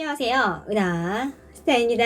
안녕하세요. 은하 스타입니다.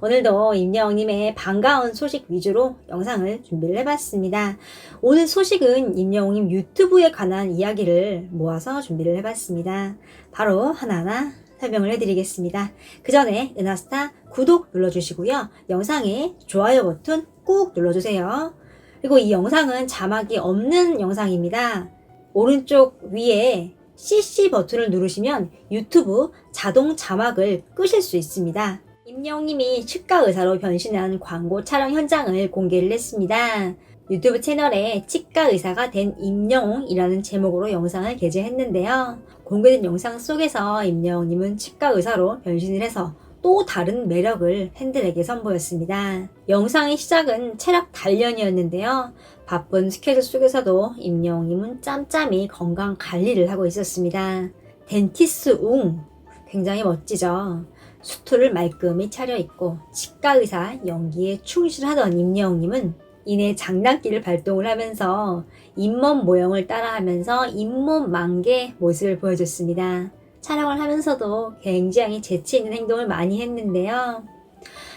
오늘도 임영웅님의 반가운 소식 위주로 영상을 준비를 해봤습니다. 오늘 소식은 임영웅님 유튜브에 관한 이야기를 모아서 준비를 해봤습니다. 바로 하나하나 설명을 해드리겠습니다. 그 전에 은하스타 구독 눌러주시고요. 영상에 좋아요 버튼 꾹 눌러주세요. 그리고 이 영상은 자막이 없는 영상입니다. 오른쪽 위에 CC 버튼을 누르시면 유튜브 자동 자막을 끄실 수 있습니다. 임영웅님이 치과 의사로 변신한 광고 촬영 현장을 공개를 했습니다. 유튜브 채널에 치과 의사가 된 임영웅이라는 제목으로 영상을 게재했는데요. 공개된 영상 속에서 임영웅님은 치과 의사로 변신을 해서 또 다른 매력을 팬들에게 선보였습니다. 영상의 시작은 체력 단련이었는데요. 바쁜 스케줄 속에서도 임영웅님은 짬짬이 건강 관리를 하고 있었습니다. 덴티스 웅, 굉장히 멋지죠. 수트를 말끔히 차려입고 치과 의사 연기에 충실하던 임영웅님은 이내 장난기를 발동을 하면서 잇몸 모형을 따라하면서 잇몸 만개 모습을 보여줬습니다. 촬영을 하면서도 굉장히 재치 있는 행동을 많이 했는데요.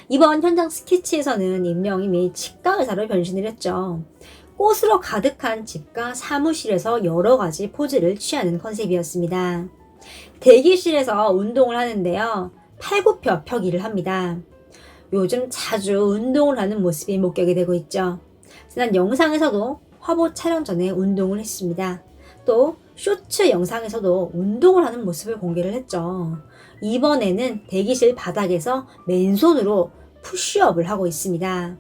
이번 현장 스케치에서는 임영웅님이 치과 의사로 변신을 했죠. 꽃으로 가득한 집과 사무실에서 여러 가지 포즈를 취하는 컨셉이었습니다. 대기실에서 운동을 하는데요. 팔굽혀 펴기를 합니다. 요즘 자주 운동을 하는 모습이 목격이 되고 있죠. 지난 영상에서도 화보 촬영 전에 운동을 했습니다. 또 쇼츠 영상에서도 운동을 하는 모습을 공개를 했죠. 이번에는 대기실 바닥에서 맨손으로 푸시업을 하고 있습니다.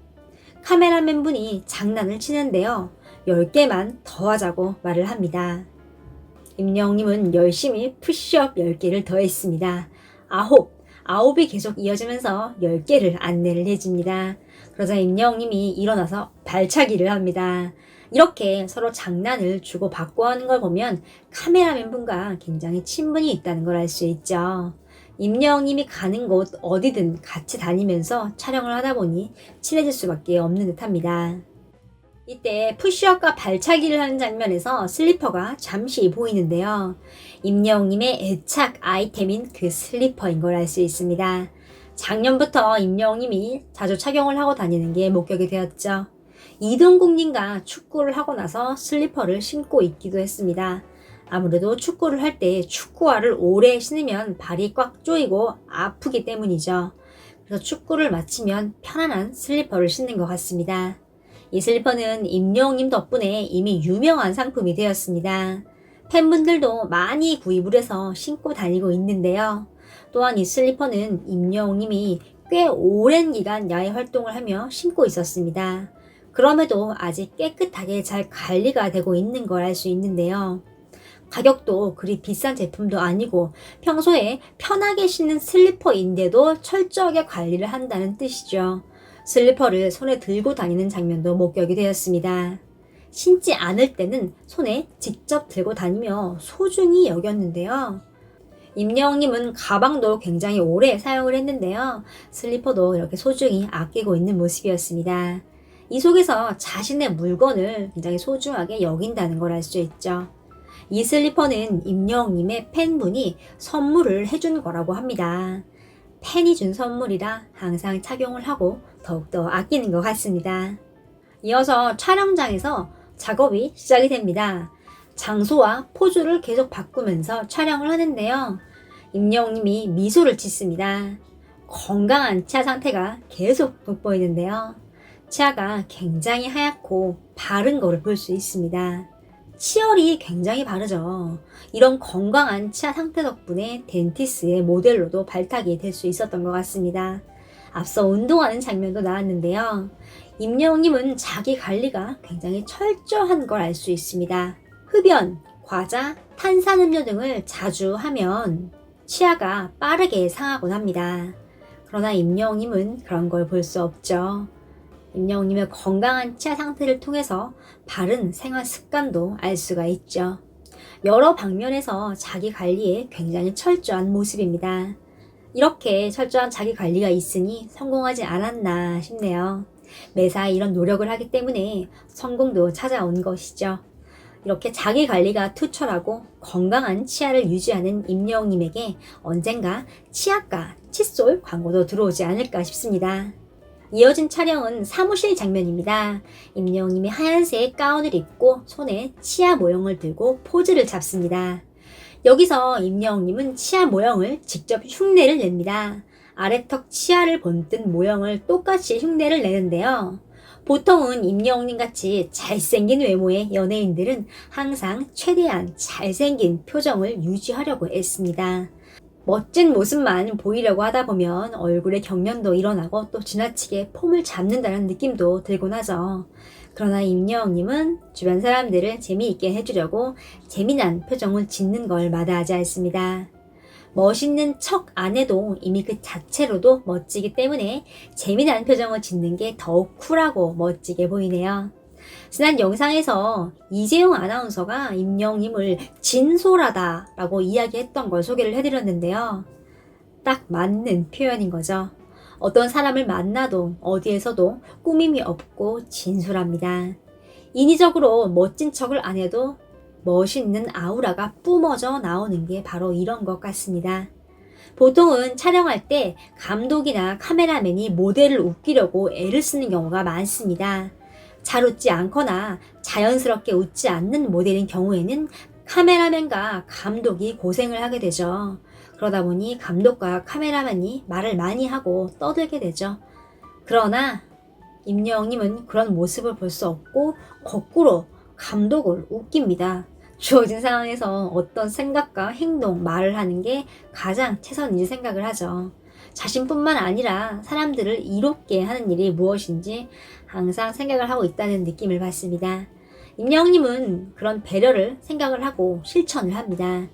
카메라맨 분이 장난을 치는데요. 10개만 더 하자고 말을 합니다. 임영웅님은 열심히 푸시업 10개를 더 했습니다. 9이 계속 이어지면서 10개를 안내를 해줍니다. 그러자 임영웅님이 일어나서 발차기를 합니다. 이렇게 서로 장난을 주고받고 하는 걸 보면 카메라맨 분과 굉장히 친분이 있다는 걸 알 수 있죠. 임영웅님이 가는 곳 어디든 같이 다니면서 촬영을 하다 보니 친해질 수밖에 없는 듯합니다. 이때 푸시업과 발차기를 하는 장면에서 슬리퍼가 잠시 보이는데요. 임영웅님의 애착 아이템인 그 슬리퍼인 걸 알 수 있습니다. 작년부터 임영웅님이 자주 착용을 하고 다니는 게 목격이 되었죠. 이동국님과 축구를 하고 나서 슬리퍼를 신고 있기도 했습니다. 아무래도 축구를 할 때 축구화를 오래 신으면 발이 꽉 조이고 아프기 때문이죠. 그래서 축구를 마치면 편안한 슬리퍼를 신는 것 같습니다. 이 슬리퍼는 임영웅님 덕분에 이미 유명한 상품이 되었습니다. 팬분들도 많이 구입을 해서 신고 다니고 있는데요. 또한 이 슬리퍼는 임영웅님이 꽤 오랜 기간 야외 활동을 하며 신고 있었습니다. 그럼에도 아직 깨끗하게 잘 관리가 되고 있는 걸 알 수 있는데요. 가격도 그리 비싼 제품도 아니고 평소에 편하게 신는 슬리퍼인데도 철저하게 관리를 한다는 뜻이죠. 슬리퍼를 손에 들고 다니는 장면도 목격이 되었습니다. 신지 않을 때는 손에 직접 들고 다니며 소중히 여겼는데요. 임영웅님은 가방도 굉장히 오래 사용을 했는데요. 슬리퍼도 이렇게 소중히 아끼고 있는 모습이었습니다. 이 속에서 자신의 물건을 굉장히 소중하게 여긴다는 걸 알 수 있죠. 이 슬리퍼는 임영웅님의 팬분이 선물을 해준 거라고 합니다. 팬이 준 선물이라 항상 착용을 하고 더욱더 아끼는 것 같습니다. 이어서 촬영장에서 작업이 시작이 됩니다. 장소와 포즈를 계속 바꾸면서 촬영을 하는데요. 임영웅님이 미소를 짓습니다. 건강한 치아 상태가 계속 돋보이는데요. 치아가 굉장히 하얗고 바른 거를 볼 수 있습니다. 치열이 굉장히 바르죠. 이런 건강한 치아 상태 덕분에 덴티스의 모델로도 발탁이 될 수 있었던 것 같습니다. 앞서 운동하는 장면도 나왔는데요. 임영웅님은 자기 관리가 굉장히 철저한 걸 알 수 있습니다. 흡연, 과자, 탄산음료 등을 자주 하면 치아가 빠르게 상하곤 합니다. 그러나 임영웅님은 그런 걸 볼 수 없죠. 임영웅님의 건강한 치아 상태를 통해서 바른 생활 습관도 알 수가 있죠. 여러 방면에서 자기 관리에 굉장히 철저한 모습입니다. 이렇게 철저한 자기 관리가 있으니 성공하지 않았나 싶네요. 매사에 이런 노력을 하기 때문에 성공도 찾아온 것이죠. 이렇게 자기 관리가 투철하고 건강한 치아를 유지하는 임영웅님에게 언젠가 치아과, 칫솔 광고도 들어오지 않을까 싶습니다. 이어진 촬영은 사무실 장면입니다. 임영웅님이 하얀색 가운을 입고 손에 치아 모형을 들고 포즈를 잡습니다. 여기서 임영웅님은 치아 모형을 직접 흉내를 냅니다. 아래턱 치아를 본뜬 모형을 똑같이 흉내를 내는데요. 보통은 임영웅님 같이 잘생긴 외모의 연예인들은 항상 최대한 잘생긴 표정을 유지하려고 애씁니다. 멋진 모습만 보이려고 하다 보면 얼굴에 경련도 일어나고 또 지나치게 폼을 잡는다는 느낌도 들곤 하죠. 그러나 임영웅님은 주변 사람들을 재미있게 해주려고 재미난 표정을 짓는 걸 마다하지 않습니다. 멋있는 척 안 해도 이미 그 자체로도 멋지기 때문에 재미난 표정을 짓는 게 더욱 쿨하고 멋지게 보이네요. 지난 영상에서 이재용 아나운서가 임영웅님을 진솔하다 라고 이야기했던 걸 소개를 해드렸는데요. 딱 맞는 표현인 거죠. 어떤 사람을 만나도 어디에서도 꾸밈이 없고 진솔합니다. 인위적으로 멋진 척을 안 해도 멋있는 아우라가 뿜어져 나오는 게 바로 이런 것 같습니다. 보통은 촬영할 때 감독이나 카메라맨이 모델을 웃기려고 애를 쓰는 경우가 많습니다. 잘 웃지 않거나 자연스럽게 웃지 않는 모델인 경우에는 카메라맨과 감독이 고생을 하게 되죠. 그러다 보니 감독과 카메라맨이 말을 많이 하고 떠들게 되죠. 그러나 임영웅님은 그런 모습을 볼 수 없고 거꾸로 감독을 웃깁니다. 주어진 상황에서 어떤 생각과 행동, 말을 하는 게 가장 최선인지 생각을 하죠. 자신뿐만 아니라 사람들을 이롭게 하는 일이 무엇인지 항상 생각을 하고 있다는 느낌을 받습니다. 임영웅님은 그런 배려를 생각을 하고 실천을 합니다.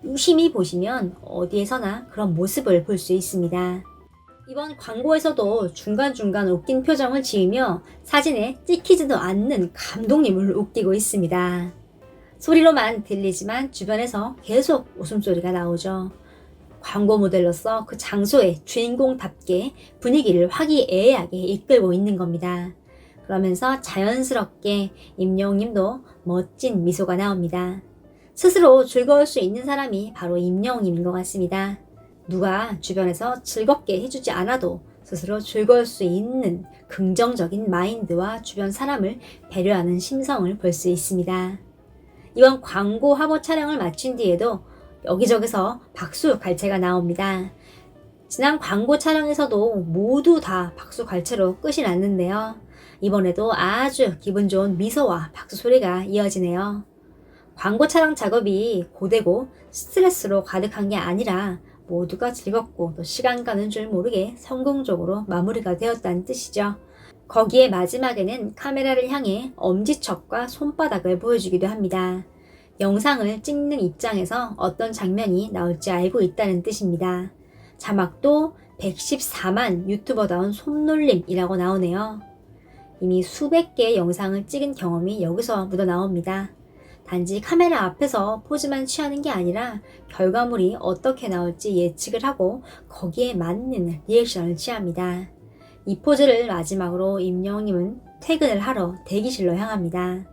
유심히 보시면 어디에서나 그런 모습을 볼 수 있습니다. 이번 광고에서도 중간중간 웃긴 표정을 지으며 사진에 찍히지도 않는 감독님을 웃기고 있습니다. 소리로만 들리지만 주변에서 계속 웃음소리가 나오죠. 광고 모델로서 그 장소의 주인공답게 분위기를 화기애애하게 이끌고 있는 겁니다. 그러면서 자연스럽게 임영웅님도 멋진 미소가 나옵니다. 스스로 즐거울 수 있는 사람이 바로 임영웅님인 것 같습니다. 누가 주변에서 즐겁게 해주지 않아도 스스로 즐거울 수 있는 긍정적인 마인드와 주변 사람을 배려하는 심성을 볼 수 있습니다. 이번 광고 화보 촬영을 마친 뒤에도 여기저기서 박수 갈채가 나옵니다. 지난 광고 촬영에서도 모두 다 박수 갈채로 끝이 났는데요. 이번에도 아주 기분 좋은 미소와 박수 소리가 이어지네요. 광고 촬영 작업이 고되고 스트레스로 가득한 게 아니라 모두가 즐겁고 또 시간 가는 줄 모르게 성공적으로 마무리가 되었다는 뜻이죠. 거기에 마지막에는 카메라를 향해 엄지척과 손바닥을 보여주기도 합니다. 영상을 찍는 입장에서 어떤 장면이 나올지 알고 있다는 뜻입니다. 자막도 114만 유튜버다운 손놀림이라고 나오네요. 이미 수백 개의 영상을 찍은 경험이 여기서 묻어나옵니다. 단지 카메라 앞에서 포즈만 취하는 게 아니라 결과물이 어떻게 나올지 예측을 하고 거기에 맞는 리액션을 취합니다. 이 포즈를 마지막으로 임영웅님은 퇴근을 하러 대기실로 향합니다.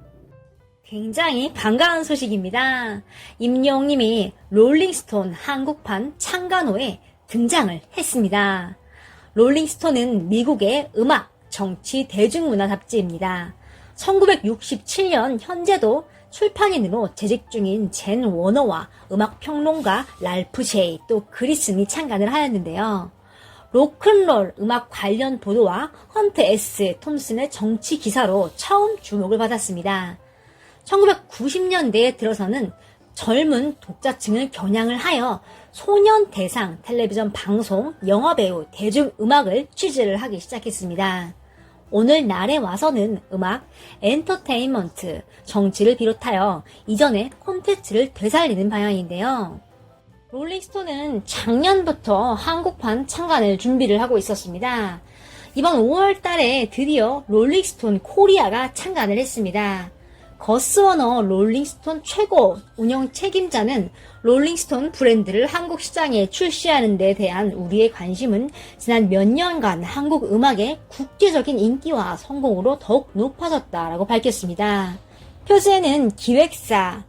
굉장히 반가운 소식입니다. 임영웅님이 롤링스톤 한국판 창간호에 등장을 했습니다. 롤링스톤은 미국의 음악, 정치, 대중문화 잡지입니다. 1967년 현재도 출판인으로 재직 중인 젠 워너와 음악평론가 랄프 제이 또 그리슨이 창간을 하였는데요. 로큰롤 음악 관련 보도와 헌트 S. 톰슨의 정치 기사로 처음 주목을 받았습니다. 1990년대에 들어서는 젊은 독자층을 겨냥을 하여 소년 대상 텔레비전 방송, 영화배우, 대중음악을 취재를 하기 시작했습니다. 오늘날에 와서는 음악, 엔터테인먼트, 정치를 비롯하여 이전의 콘텐츠를 되살리는 방향인데요. 롤링스톤은 작년부터 한국판 창간을 준비를 하고 있었습니다. 이번 5월 달에 드디어 롤링스톤 코리아가 창간을 했습니다. 거스 워너 롤링스톤 최고 운영 책임자는 롤링스톤 브랜드를 한국 시장에 출시하는 데 대한 우리의 관심은 지난 몇 년간 한국 음악의 국제적인 인기와 성공으로 더욱 높아졌다라고 밝혔습니다. 표지에는 기획사,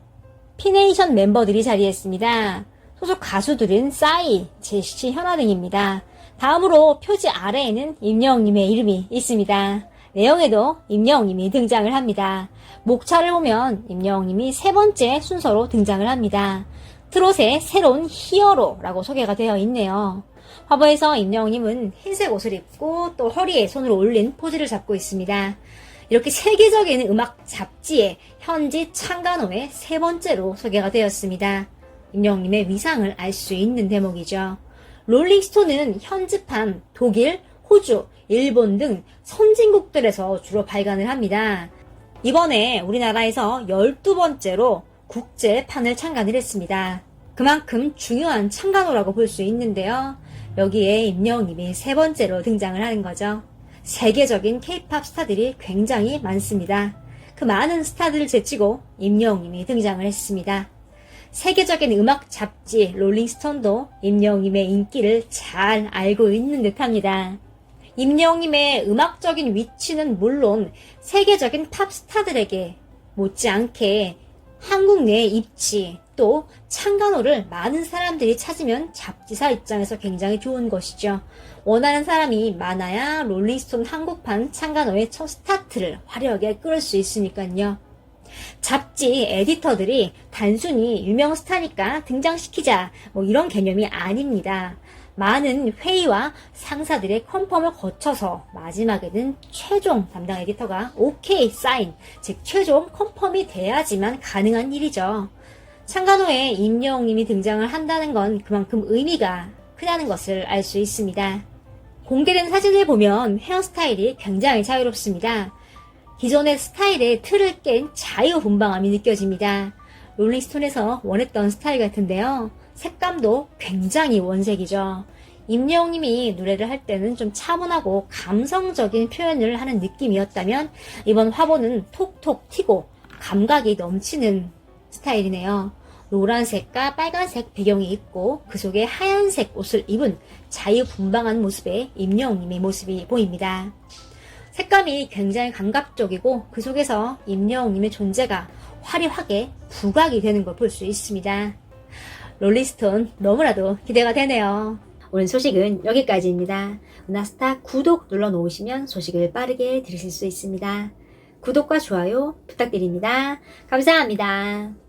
피네이션 멤버들이 자리했습니다. 소속 가수들은 싸이, 제시, 현아 등입니다. 다음으로 표지 아래에는 임영웅님의 이름이 있습니다. 내용에도 임영웅님이 등장을 합니다. 목차를 보면 임영웅님이 세 번째 순서로 등장을 합니다. 트롯의 새로운 히어로라고 소개가 되어 있네요. 화보에서 임영웅님은 흰색 옷을 입고 또 허리에 손을 올린 포즈를 잡고 있습니다. 이렇게 세계적인 음악 잡지에 현지 창간호의 세 번째로 소개가 되었습니다. 임영웅님의 위상을 알 수 있는 대목이죠. 롤링스톤은 현지판 독일, 호주, 일본 등 선진국들에서 주로 발간을 합니다. 이번에 우리나라에서 12번째로 국제판을 창간을 했습니다. 그만큼 중요한 창간호라고 볼 수 있는데요. 여기에 임영웅님이 세 번째로 등장을 하는 거죠. 세계적인 K-팝 스타들이 굉장히 많습니다. 그 많은 스타들을 제치고 임영웅님이 등장을 했습니다. 세계적인 음악 잡지 롤링스톤도 임영웅님의 인기를 잘 알고 있는 듯합니다. 임영웅님의 음악적인 위치는 물론 세계적인 팝스타들에게 못지않게 한국 내 입지 또 창간호를 많은 사람들이 찾으면 잡지사 입장에서 굉장히 좋은 것이죠. 원하는 사람이 많아야 롤링스톤 한국판 창간호의 첫 스타트를 화려하게 끌을 수 있으니까요. 잡지 에디터들이 단순히 유명 스타니까 등장시키자 이런 개념이 아닙니다. 많은 회의와 상사들의 컨펌을 거쳐서 마지막에는 최종 담당 에디터가 오케이 사인, 즉 최종 컨펌이 돼야지만 가능한 일이죠. 창간호에 임영웅님이 등장을 한다는 건 그만큼 의미가 크다는 것을 알 수 있습니다. 공개된 사진을 보면 헤어스타일이 굉장히 자유롭습니다. 기존의 스타일의 틀을 깬 자유분방함이 느껴집니다. 롤링스톤에서 원했던 스타일 같은데요. 색감도 굉장히 원색이죠. 임영웅님이 노래를 할 때는 좀 차분하고 감성적인 표현을 하는 느낌이었다면 이번 화보는 톡톡 튀고 감각이 넘치는 스타일이네요. 노란색과 빨간색 배경이 있고 그 속에 하얀색 옷을 입은 자유분방한 모습의 임영웅님의 모습이 보입니다. 색감이 굉장히 감각적이고 그 속에서 임영웅님의 존재가 화려하게 부각이 되는 걸 볼 수 있습니다. 롤링스톤 너무나도 기대가 되네요. 오늘 소식은 여기까지입니다. 은하스타 구독 눌러 놓으시면 소식을 빠르게 들으실 수 있습니다. 구독과 좋아요 부탁드립니다. 감사합니다.